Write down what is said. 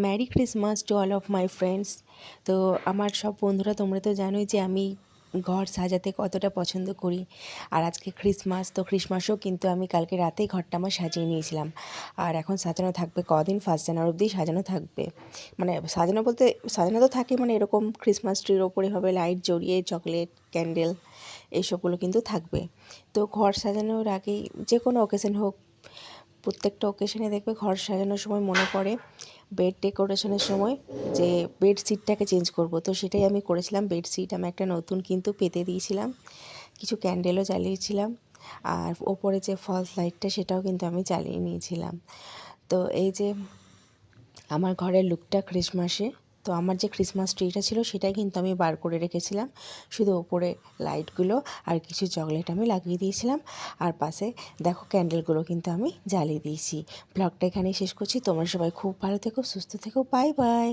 Merry Christmas to all of my friends. তো আমার সব বন্ধুরা, তোমরা তো জানোই যে আমি ঘর সাজাতে কতটা পছন্দ করি। আর আজকে ক্রিসমাস, তো ক্রিসমাসও কিন্তু আমি কালকে রাতেই ঘরটা আমার সাজিয়ে নিয়েছিলাম। আর এখন সাজানো থাকবে কদিন, 1 জানুয়ারি অবধি সাজানো থাকবে। মানে সাজানো বলতে সাজানো তো থাকে, মানে এরকম ক্রিসমাস ট্রির ওপরে হবে লাইট জড়িয়ে, চকলেট, ক্যান্ডেল এইসবগুলো কিন্তু থাকবে। তো ঘর সাজানোর আগেই যে কোনো অকেশন হোক, প্রত্যেকটা অকেশনে দেখবে ঘর সাজানোর সময় মনে পড়ে বেড ডেকোরেশনের সময় যে বেডশিটটাকে চেঞ্জ করব। তো সেটাই আমি করেছিলাম। বেডশিট আমি একটা নতুন কিন্তু পেতে দিয়েছিলাম, কিছু ক্যান্ডেলও জ্বালিয়েছিলাম, আর ওপরে যে ফলস লাইটটা সেটাও কিন্তু আমি জ্বালিয়ে নিয়েছিলাম। তো এই যে আমার ঘরের লুকটা ক্রিসমাসে। তো আমার যে ক্রিসমাস ট্রিটা ছিল সেটাই কিন্তু আমি বার করে রেখেছিলাম, শুধু ওপরে লাইটগুলো আর কিছু চকলেট আমি লাগিয়ে দিয়েছিলাম। আর পাশে দেখো ক্যান্ডেলগুলো কিন্তু আমি জ্বালিয়ে দিয়েছি। ব্লগটা এখানেই শেষ করছি। তোমরা সবাই খুব ভালো থেকো, সুস্থ থেকো, বাই বাই।